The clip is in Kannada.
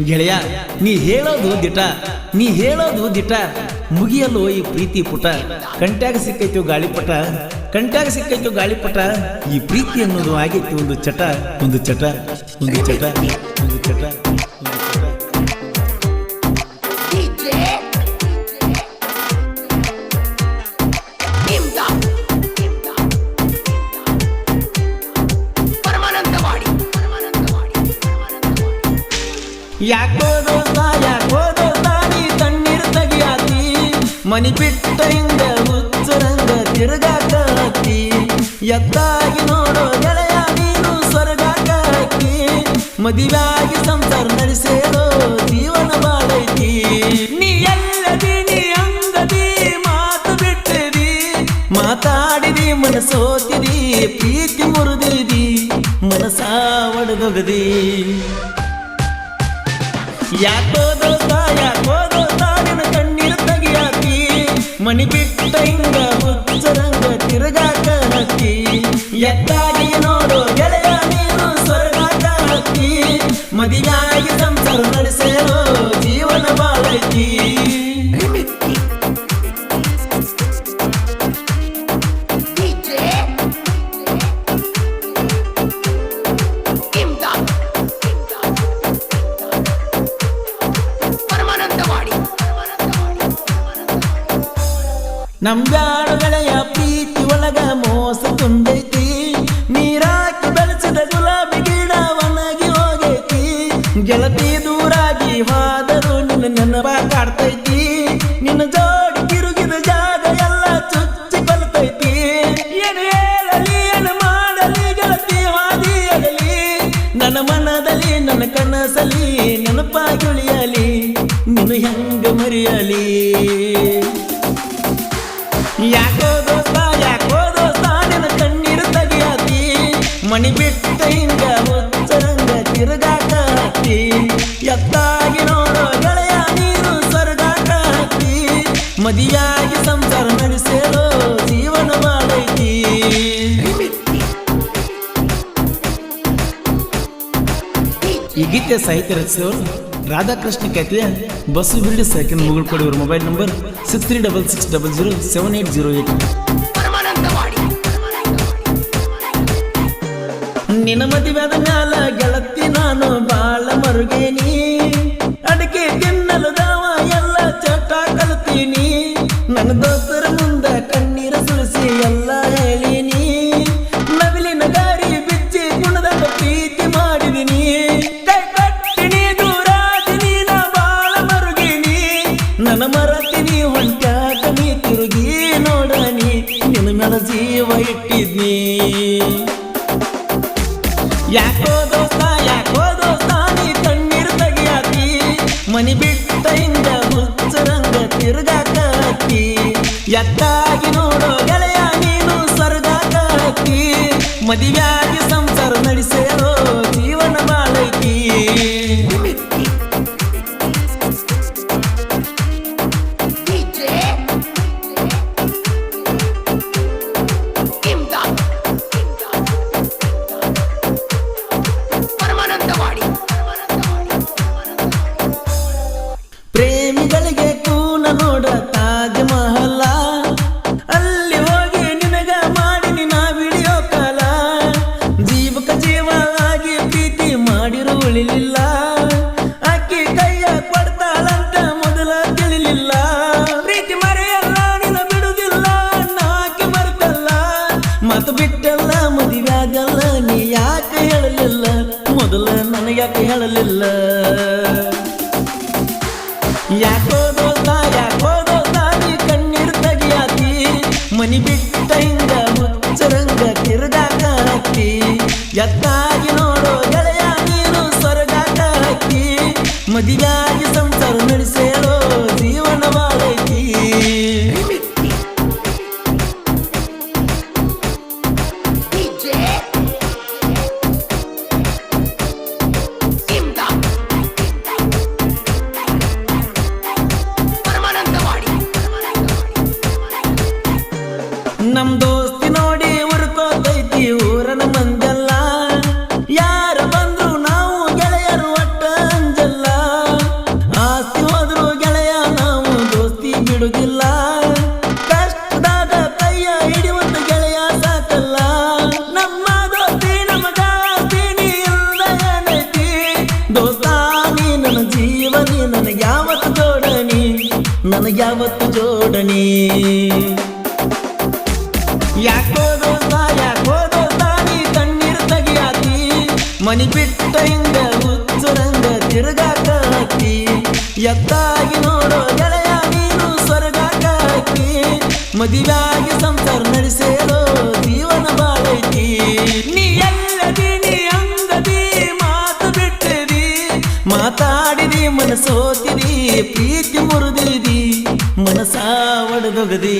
ಗೆಳೆಯ ನೀ ಹೇಳೋದು ದಿಟ ಮುಗಿಯಲು ಈ ಪ್ರೀತಿ ಪುಟ ಕಂಟ್ಯಾಗ ಸಿಕ್ಕೈತು ಗಾಳಿಪಟ ಈ ಪ್ರೀತಿ ಅನ್ನೋದು ಆಗೈತಿ ಒಂದು ಚಟ ಯಾಕೋ ದೋಸ್ತ ನೀ ತಣ್ಣೀರ್ ತೆಗಿಯಾತಿ ಮನಿ ಬಿಟ್ಟ ಹಿಂಗ ಹುಚ್ಚರಂಗ ತಿರುಗಾಕಿ ಎತ್ತಾಗಿ ನೋಡೋ ಗೆಳೆಯ ನೀನು ಸ್ವರ್ಗಾಕಿ ಮದುವೆಯಾಗಿ ಸಂಸಾರ ನಡೆಸೇಳೋ ಜೀವನ ಬಾಳೈತಿ ನೀ ಎಲ್ಲದಿ ನೀ ಅಂಗದಿ ಮಾತು ಬಿಟ್ಟಿದಿ ಮಾತಾಡಿದಿ ಮನಸೋತಿದಿ ಪ್ರೀತಿ ಮುರಿದಿದಿ ಮನಸ ಒಡೆದೊಗದಿ ಯಾಕೋ ದೋಸ್ತ ನಿನ್ನ ಕಣ್ಣೀರು ತೆಗಿಯಾತಿ ಮನಿ ಬಿಟ್ಟ ಹಿಂಗ ಹುಚ್ಚರಂಗ ತಿರುಗಾಕ ಹತ್ತಿ ಎತ್ತಾಗಿ ನೋಡೋ ಗೆಳೆಯ ನೀನು ಸ್ವರ್ಗಾಕ ಹತ್ತಿ ಮದುವೆಯಾಗಿ ಸಂಸಾರ ನಡೆಸೇಳೋ ಜೀವನ ಬಾಳೈತಿ ನಮ್ಬ್ಯಾಡ ಗೆಳೆಯ ಪ್ರೀತಿ ಒಳಗ ಮೋಸ ತುಂಬೈತಿ ನೀರಾಕಿ ಬೆಳೆಸಿದ ಗುಲಾಬಿ ಗಿಡ ಒಣಗಿ ಹೋಗೈತಿ ಗೆಳತಿ ದೂರಾಗಿ ಹೋದರೂ ನಿನ್ನ ನೆನಪ ಕಾಡ್ತೈತಿ ನಿನ್ನ ಜೋಡಿ ತಿರುಗಿದ ಜಾಗ ಎಲ್ಲ ಚುಚ್ಚಿ ಕೊಲ್ತೈತಿ ಏನು ಹೇಳಲಿ ಏನು ಮಾಡಲಿ ಗೆಳತಿ ಹಾದಿ ಅಗಲಿ ನನ್ನ ಮನದಲ್ಲಿ ನನ್ನ ಕನಸಲಿ ನೆನಪಾಗಿ ಉಳಿಯಲಿ ನೀನು ಹೆಂಗ ಮರೆಯಲಿ ಯಾಕೋ ದೋಸ್ತ ನಿನ್ನ ಕಣ್ಣೀರು ತೆಗಿಯಾತಿ ಮನಿ ಬಿಟ್ಟ ಹಿಂಗ ಹುಚ್ಚರಂಗ ತಿರುಗಾಕ ಹತ್ತಿ ಎತ್ತಾಗಿ ನೋಡೋ ಗೆಳೆಯ ನೀನು ಸ್ವರ್ಗಾಕ ಹತ್ತಿ ಮದುವೆಯಾಗಿ ಸಂಸಾರ ನಡೆಸೇಳೋ ಜೀವನ ಬಾಳೈತಿ ಈ ಗೀತೆ ಸಾಹಿತ್ಯ ರಚಿಸಿದವರು ರಾಧಾಕೃಷ್ಣ ಕ್ಯಾತಿಯ ಬಸ್ಸು ಬಿಲ್ಡ್ ಸೆಕೆಂಡ್ ಮುಗುಳ್ ಕೊಡಿ ಇವ್ರ ಮೊಬೈಲ್ ನಂಬರ್ 6366007808 ನಿನ್ನ ಮದುವೆಯಾದ ಮ್ಯಾಲ ಗೆಳತಿ ನಾನು ಬಾಳ ಮರುಗೇನಿ ಅಡಿಕೆ ತಿನ್ನಲು ದಾವ ಎಲ್ಲ ಚಟ ಕಲ್ತೀನಿ ನನ್ನ ದೋಸ್ತರ ಮುಂದ ಕಣ್ಣೀರ ಸುರಿಸಿ ಎಲ್ಲ ಹೇಳಿನಿ ನವಿಲಿನ ಗಾರಿ ಬಿಚ್ಚಿ ಗುಣದ ಪ್ರೀತಿ ಮಾಡಿದಿನಿ ನನ್ನ ಮರತೀನಿ ಹೊಂಟಾಟ ನೀ ತಿರುಗಿ ನೋಡನಿ ನಿನ್ನ ಮೇಲೆ ಜೀವ ಇಟ್ಟಿದ್ನಿ ಯಾಕೋ ದೋಸ್ತ ನೀ ಕಣ್ಣೀರು ತೆಗಿಯಾತಿ ಮನಿ ಬಿಟ್ಟ ಹಿಂಗ ಹುಚ್ಚರಂಗ ತಿರುಗಾಕ ಹತ್ತಿ ಎತ್ತಾಗಿ ನೋಡೋ ಗೆಳೆಯ ನೀನು ಸ್ವರ್ಗಾಕ ಹತ್ತಿ ಮದುವೆಯಾಗಿ ಸಂಸಾರ ನಡೆಸೇಳೋ ಜೀವನ ಬಾಳೈತಿ ಪ್ರೇಮಿಗಳಿಗೆ ಕೂನ ನೋಡ ತಾಜ್ ಮಹಲ ಅಲ್ಲಿ ಹೋಗಿ ನಿನಗ ಮಾಡಿ ನಾ ವಿಡಿಯೋ ಕಾಲ ಜೀವಕ ಜೀವ ಆಗಿ ಪ್ರೀತಿ ಮಾಡಿರು ಉಳಿಲಿಲ್ಲ ಅಕ್ಕಿ ಕೈಯ ಕೊಡ್ತಾಳಂತ ಮೊದಲ ತಿಳಿಲಿಲ್ಲ ಪ್ರೀತಿ ಮರೆಯಲ್ಲ ನಿನ್ನ ಬಿಡುದಿಲ್ಲ ನಾಕಿ ಬರ್ತಲ್ಲ ಮತ ಬಿಟ್ಟಲ್ಲ ಮದುವೆಯಾಗಲ್ಲ ನೀ ಯಾಕೆ ಹೇಳಲಿಲ್ಲ ಮೊದಲ ನನಗ್ಯಾಕೆ ಹೇಳಲಿಲ್ಲ ಯಾಕೋ ದೋಸ್ತ ನೀ ಕಣ್ಣೀರು ತೆಗಿಯಾತಿ ಮನಿ ಬಿಟ್ಟ ಹಿಂಗ ಹುಚ್ಚರಂಗ ತಿರುಗಾಕ ಹತ್ತಿ ಎತ್ತಾಗಿ ನೋಡೋ ಗೆಳೆಯ ನೀನು ಸ್ವರ್ಗಾಕ ಹತ್ತಿ ಮದುವೆಯಾಗಿ ಸಂಸಾರ ನಡೆಸೇಳೋ ಜೀವನ ಬಾಳೈತಿ ನಮ್ ದೋಸ್ತಿ ನೋಡಿ ಉರ್ಕೋತೈತಿ ಊರನ ಮಂದಲ್ಲ ಯಾರ ಬಂದ್ರು ನಾವು ಗೆಳೆಯರು ಒಟ್ಟ ಅಂಜಲ್ಲ ನನ್ನ ಜೀವನಿ ನನಗೆ ಯಾವತ್ತು ಜೋಡಣಿ ನನಗೆ ಯಾವತ್ತು ಜೋಡಣಿ ಯಾಕೋ ದೋಸ್ತ ನೀ ಕಣ್ಣೀರು ತೆಗಿಯಾತಿ ಮನಿ ಬಿಟ್ಟ ಹಿಂಗ ಹುಚ್ಚರಂಗ ತಿರುಗಾಕಿ ಎತ್ತಾಗಿ ನೋಡೋ ಗೆಳೆಯ ನೀನು ಸ್ವರ್ಗಾಕಿ ಮದುವೆಯಾಗಿ ಸಂಸಾರ ನಡೆಸೇಲೋ ಜೀವನ ಬಾಳೈತಿ ನೀ ಎಲ್ಲದಿ ನೀ ಅಂಗದಿ ಮಾತು ಬಿಟ್ಟಿದಿ ಮಾತಾಡಿದಿ ಮನಸೋತಿದಿ ಪ್ರೀತಿ ಮುರಿದಿದಿ ಮನಸ ಒಡೆದೊಗದಿ